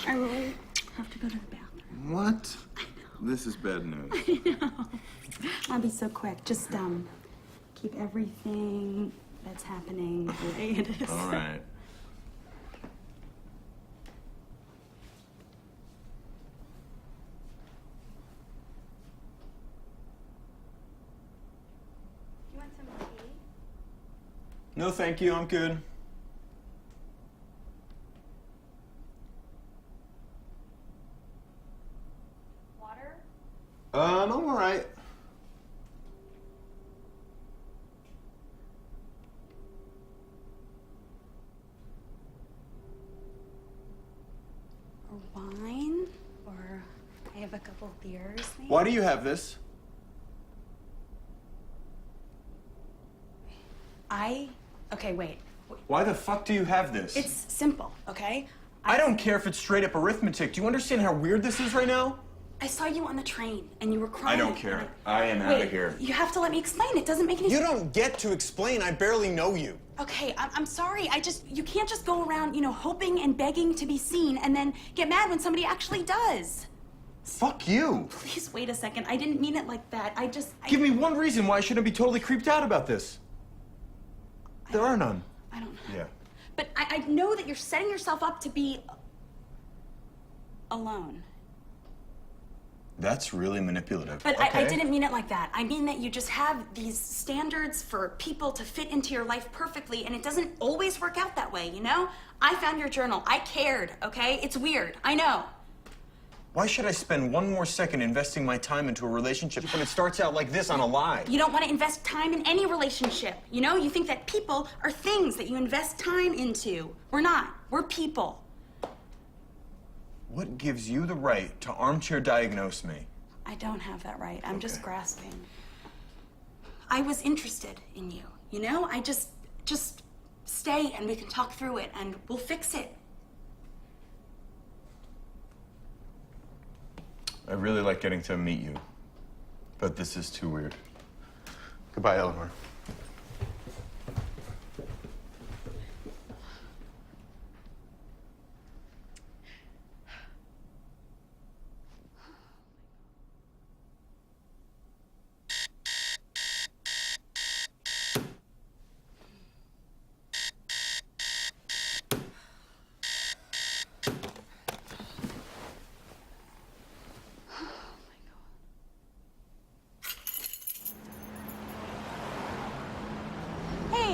I really have to go to the bathroom. What? This is bad news. I know. I'll be so quick. Just, keep everything that's happening the way it is. All right. You want some tea? No, thank you. I'm good. Water? I'm all right. Or wine? Or I have a couple beers, maybe? Why do you have this? Okay, wait. Why the fuck do you have this? It's simple, okay? I don't care if it's straight up arithmetic. Do you understand how weird this is right now? I saw you on the train, and you were crying. I don't care. I am out of here. You have to let me explain. It doesn't make any sense. You don't get to explain. I barely know you. Okay, I'm sorry. You can't just go around, you know, hoping and begging to be seen and then get mad when somebody actually does. Fuck you. Please wait a second. I didn't mean it like that. Give me one reason why I shouldn't be totally creeped out about this. There are none. I don't know. Yeah. But I know that you're setting yourself up to be alone. That's really manipulative. But okay. I didn't mean it like that. I mean that you just have these standards for people to fit into your life perfectly, and it doesn't always work out that way, you know? I found your journal. I cared, okay? It's weird. I know. Why should I spend one more second investing my time into a relationship when it starts out like this on a lie? You don't want to invest time in any relationship, you know? You think that people are things that you invest time into. We're not. We're people. What gives you the right to armchair diagnose me? I don't have that right. I'm just grasping. I was interested in you, you know? I just stay and we can talk through it and we'll fix it. I really like getting to meet you, but this is too weird. Goodbye, Eleanor.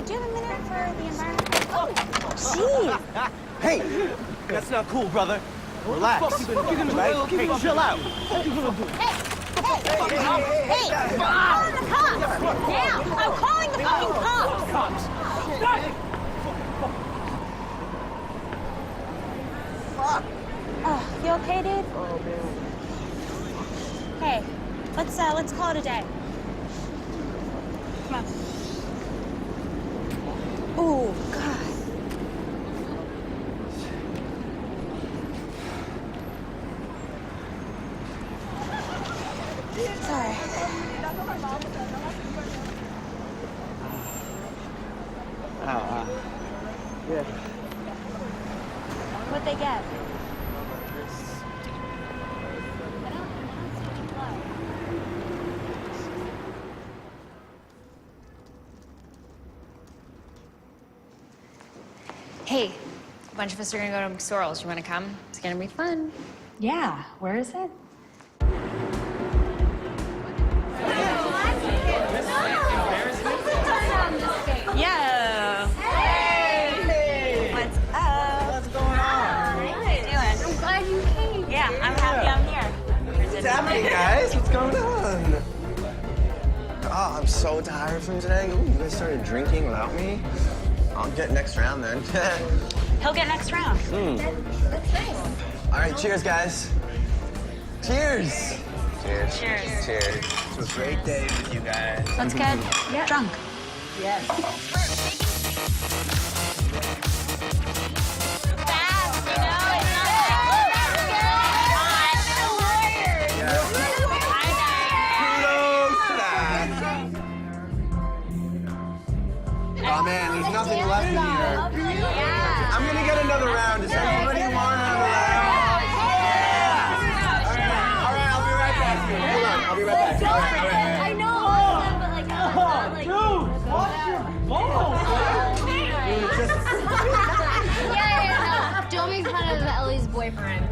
do you have a minute for the environment? Oh, jeez. Hey, that's not cool, brother. Relax. Right? Hey, chill out. Hey, I'm calling the cops! Now! I'm calling the fucking cops! Fuck. You okay, dude? Oh, man. Hey, let's call it a day. Come on. Oh, God. Sorry. Yeah. What'd they get? Hey, a bunch of us are gonna go to McSorrel's. You wanna come? It's gonna be fun. Yeah, where is it? Yo. Hey. What's up? What's going on? How you doing? I'm glad you came. Yeah, I'm happy I'm here. What's happening, guys? What's going on? Oh, I'm so tired from today. Ooh, you guys started drinking without me? I'll get next round then. He'll get next round. That's nice. All right, cheers, guys. Cheers. Cheers. Cheers. Cheers. It was a great day with you guys. That's good. Yeah. Drunk. Yes. Oh man, there's nothing left in here. I'm gonna get another round. Does anybody want another round? All right, I'll be right back. Hold on, I'll be right back. All right. I know all of them, but like, I'm not like. Dude, watch your balls. Yeah, no. Don't make fun of Ellie's boyfriend.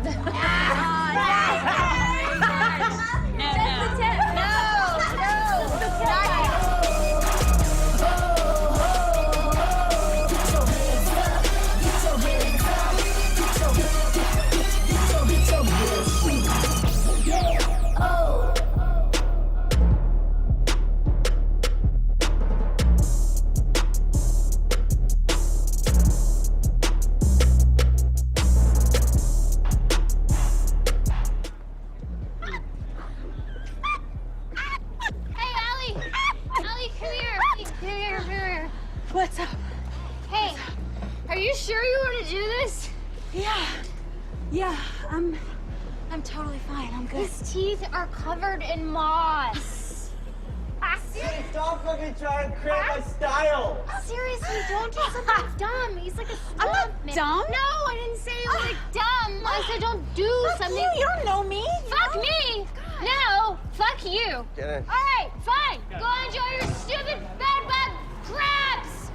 What's up? Hey, are you sure you want to do this? Yeah, I'm totally fine. I'm good. His teeth are covered in moss. Hey, stop fucking trying to create my style. Seriously, don't do something dumb. He's like a I'm not swamp man. dumb. No, I didn't say it was like dumb. I said don't do something. You don't know me. Fuck me. No, fuck you. Get it. All right, fine. Go enjoy your stupid bed bug crabs.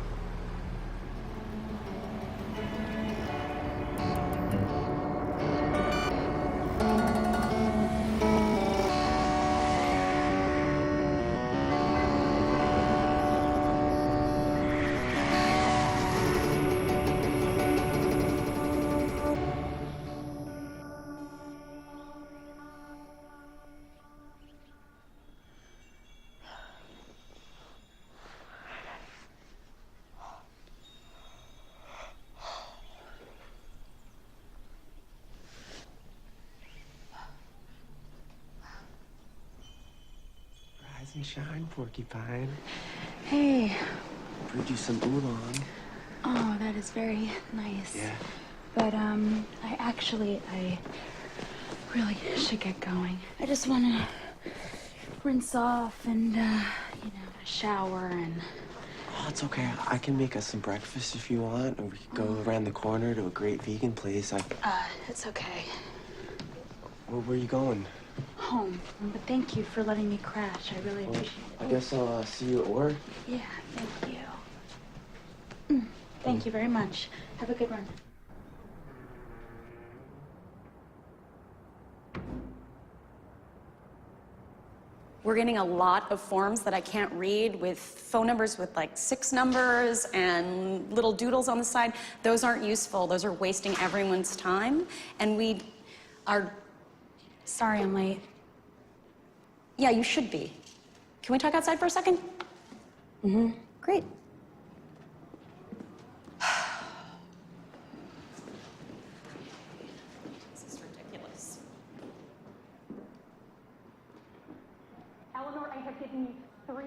Rise and shine, porcupine. Hey. Brewed you some oolong. Oh, that is very nice. Yeah. But I really should get going. I just want to rinse off and shower and. Oh, it's okay. I can make us some breakfast if you want, or we could go around the corner to a great vegan place. It's okay. Where are you going? Home. But thank you for letting me crash. I really appreciate it. I guess I'll see you at work. Yeah, thank you. Thank you very much. Have a good one. We're getting a lot of forms that I can't read with phone numbers with like 6 numbers and little doodles on the side. Those aren't useful. Those are wasting everyone's time. And we are... Sorry I'm late. Yeah, you should be. Can we talk outside for a second? Mm-hmm. Great. This is ridiculous. Eleanor, I have given you 3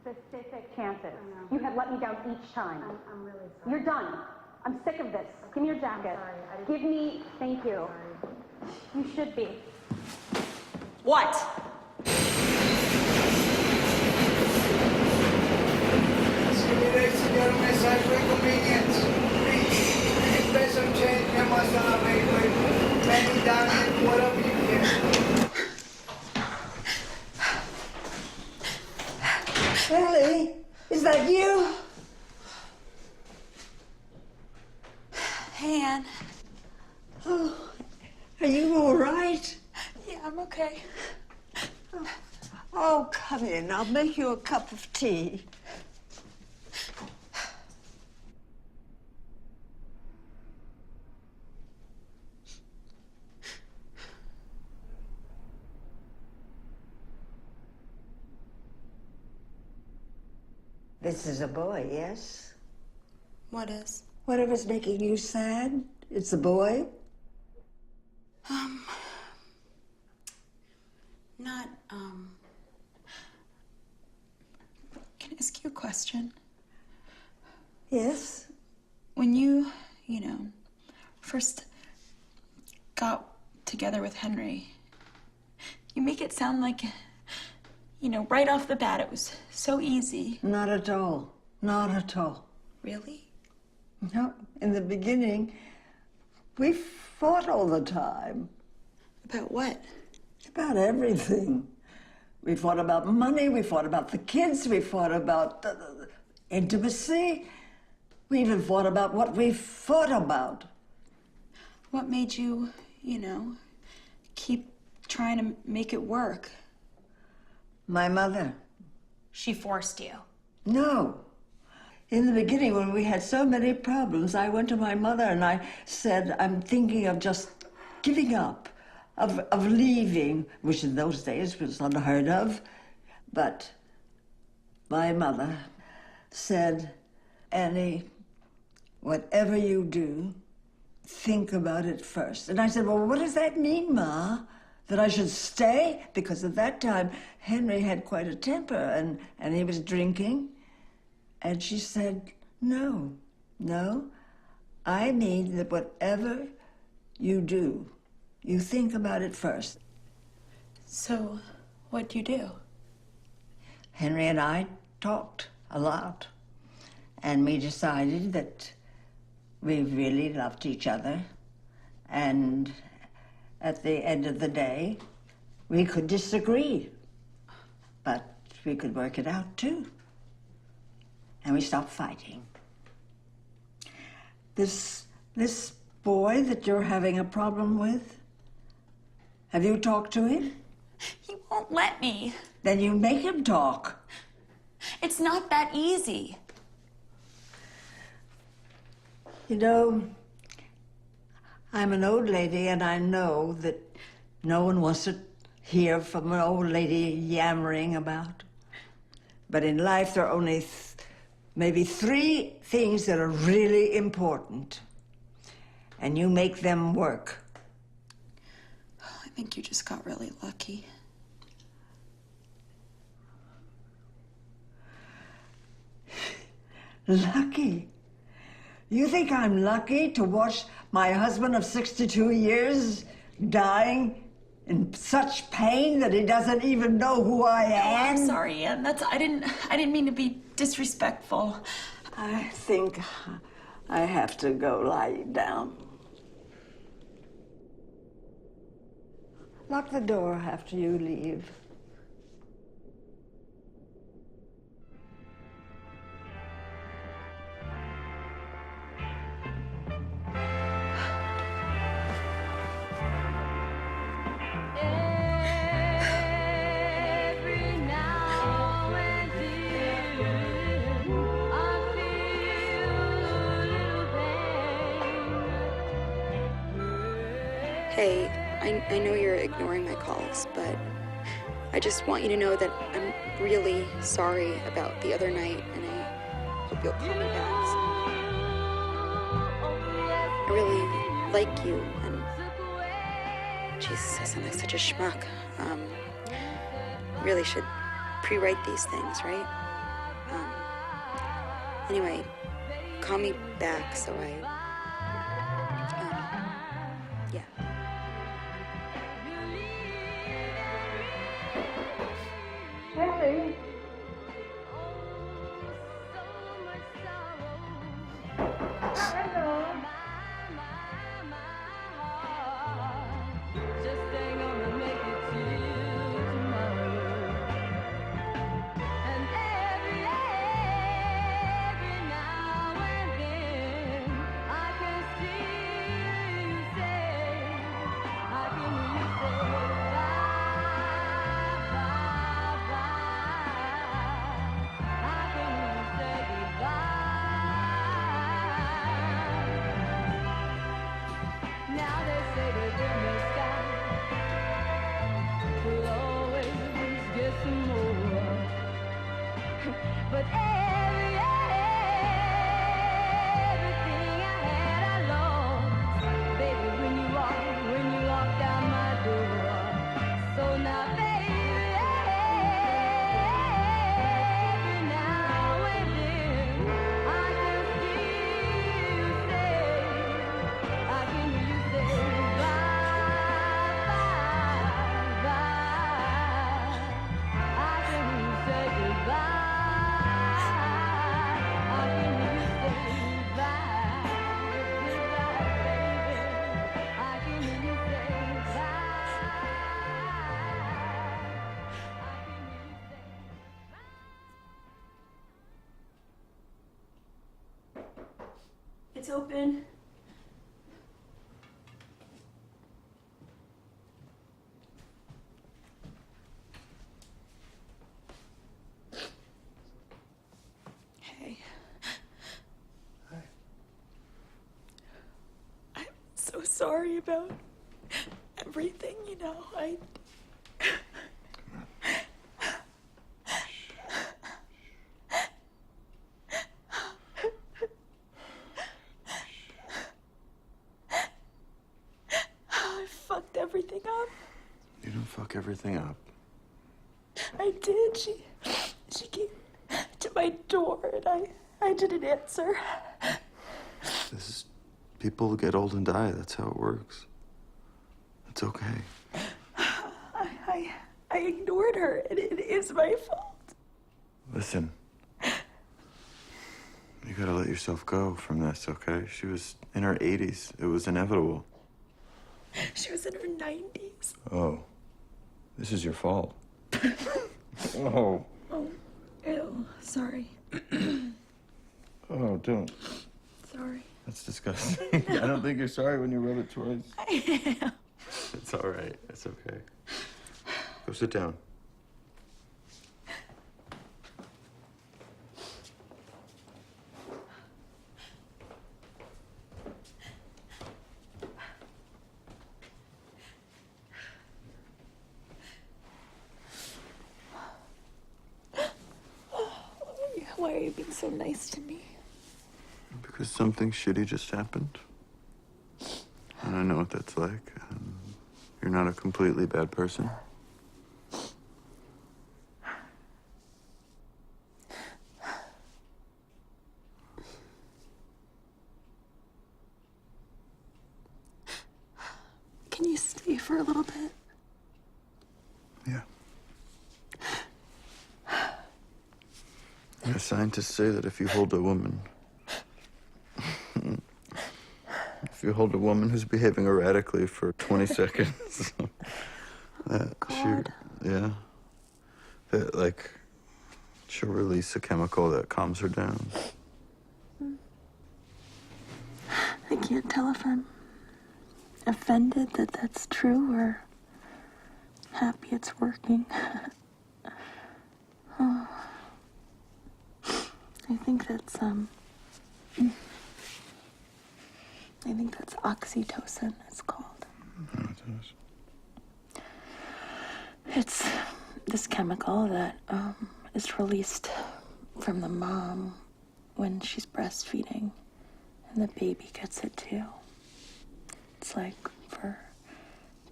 specific chances. You have let me down each time. I'm really sorry. You're done. I'm sick of this. Give me your jacket. Give me... Thank you. You should be. What? Ladies and gentlemen, size for inconvenience. Please pay some change and what's on our way, maybe down here, whatever you can. Ellie, is that you? Hey, Anne. Oh, are you all right? Yeah, I'm okay. Oh, come in. I'll make you a cup of tea. This is a boy, yes? What is? Whatever's making you sad, it's a boy? Not, Can I ask you a question? Yes? When you first got together with Henry, you make it sound like, right off the bat, it was so easy. Not at all. Not at all. Really? No, in the beginning, we fought all the time. About what? About everything. We fought about money, we fought about the kids, we fought about intimacy. We even fought about what we fought about. What made you, keep trying to make it work? My mother. She forced you? No. In the beginning, when we had so many problems, I went to my mother and I said, I'm thinking of just giving up, of leaving, which in those days was unheard of. But my mother said, Annie, whatever you do, think about it first. And I said, well, what does that mean, Ma? That I should stay? Because at that time, Henry had quite a temper and he was drinking. And she said, no, I mean that whatever you do, you think about it first. So, what'd you do? Henry and I talked a lot. And we decided that we really loved each other. And at the end of the day, we could disagree. But we could work it out, too. And we stopped fighting. This boy that you're having a problem with, have you talked to him? He won't let me. Then you make him talk. It's not that easy. I'm an old lady, and I know that no one wants to hear from an old lady yammering about. But in life, there are only maybe 3 things that are really important. And you make them work. I think you just got really lucky. Lucky? You think I'm lucky to watch my husband of 62 years dying in such pain that he doesn't even know who I am? I'm sorry, Anne. I didn't mean to be disrespectful. I think I have to go lie down. Lock the door after you leave. Hey, I know you're ignoring my calls, but I just want you to know that I'm really sorry about the other night, and I hope you'll call me back. I really like you, and Jesus, I sound like such a schmuck. Really should pre-write these things, right? Anyway, call me back so I, yeah. Kelly. Hello. But everything I had, I lost. Baby, when you walked out my door. So now, baby, every now and then, I can see you say, I can hear you say, bye, bye, bye. I can hear you say goodbye. It's open. Hey. I'm so sorry about everything, you know. I fucked everything up. You don't fuck everything up. I did. She came to my door and I didn't answer. This is, people get old and die. That's how it works. It's okay. I ignored her, and it is my fault. Listen. You gotta let yourself go from this, okay? She was in her 80s. It was inevitable. She was in her 90s. Oh. This is your fault. Oh. Oh, ew, sorry. Oh, don't. Sorry. That's disgusting. I don't think you're sorry when you rub it twice. I am. It's all right. It's okay. Go sit down. Why are you being so nice to me? Because something shitty just happened. And I know what that's like. You're not a completely bad person. Can you stay for a little bit? Yeah. Yeah, scientists say that if you hold a woman who's behaving erratically for 20 seconds, she'll release a chemical that calms her down. I can't tell if I'm offended that that's true or happy it's working. Oh. I think that's oxytocin, it's called. Oh, it does. It's this chemical that is released from the mom when she's breastfeeding, and the baby gets it too. It's like for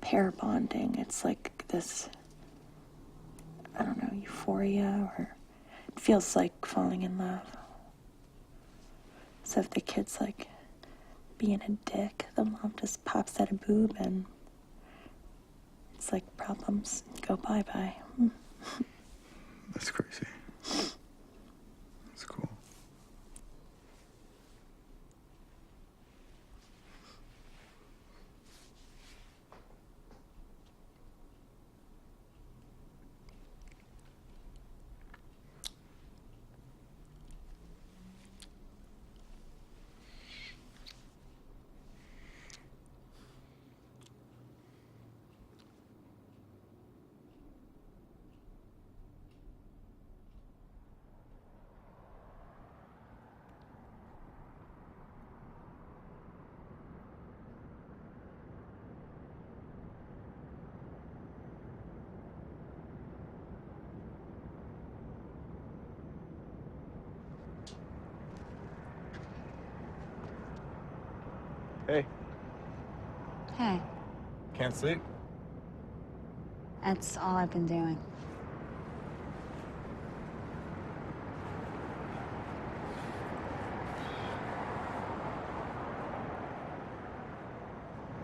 pair bonding. It's like this, I don't know, euphoria, or it feels like falling in love. So if the kid's like being a dick, the mom just pops at a boob and it's like problems go bye-bye. That's crazy. That's cool. Hey, Hey, can't sleep? that's all I've been doing.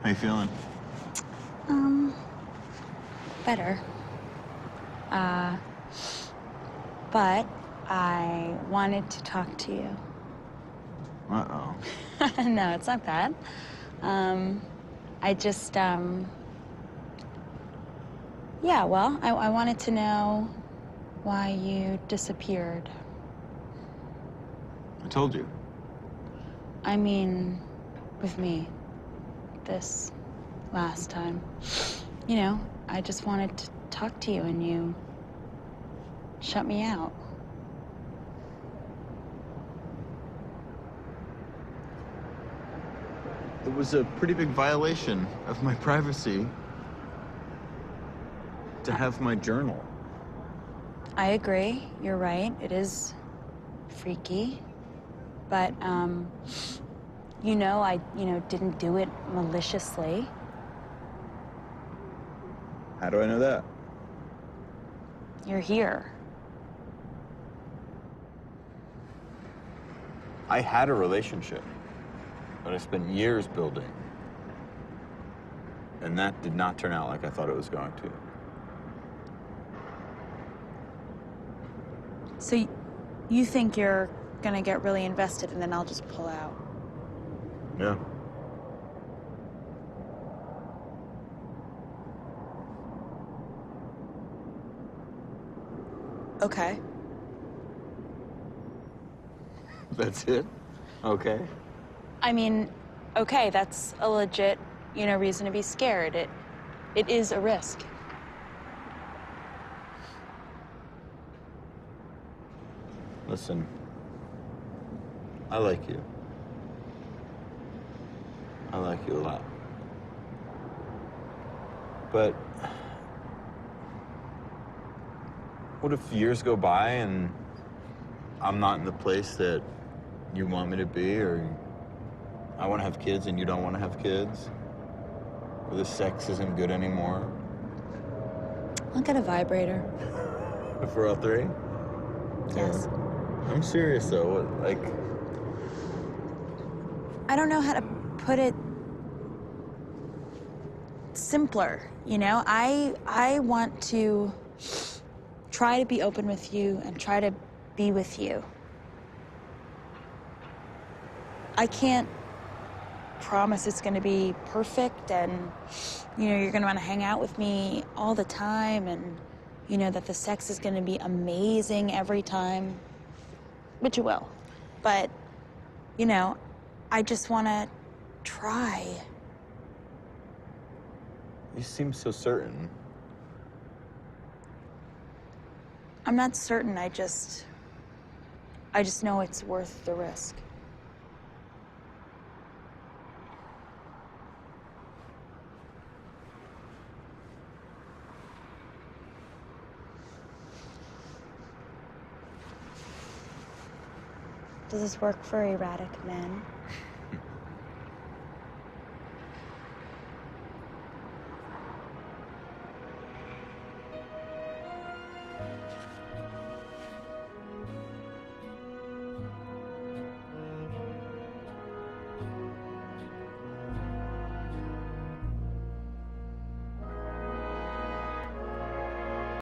How you feeling? Better. But I wanted to talk to you. Uh-oh. No, it's not bad. I just, yeah, well, I wanted to know why you disappeared. I told you. I mean, with me, this last time. You know, I just wanted to talk to you and you shut me out. It was a pretty big violation of my privacy to have my journal. I agree, you're right, it is freaky. But, you know, I, didn't do it maliciously. How do I know that? You're here. I had a relationship that I spent years building. And that did not turn out like I thought it was going to. So you think you're gonna get really invested and then I'll just pull out? Yeah. Okay. That's it? Okay. I mean, okay, that's a legit, reason to be scared. It is a risk. Listen, I like you. I like you a lot. But what if years go by and I'm not in the place that you want me to be, or I want to have kids and you don't want to have kids, or the sex isn't good anymore? I'll get a vibrator. For all three? Yes. I'm serious though. What, like, I don't know how to put it simpler, I want to try to be open with you and try to be with you. I can't promise it's going to be perfect and, you're going to want to hang out with me all the time and, that the sex is going to be amazing every time, which it will. But, I just want to try. you seem so certain. I'm not certain, I just know it's worth the risk. Does this work for erratic men?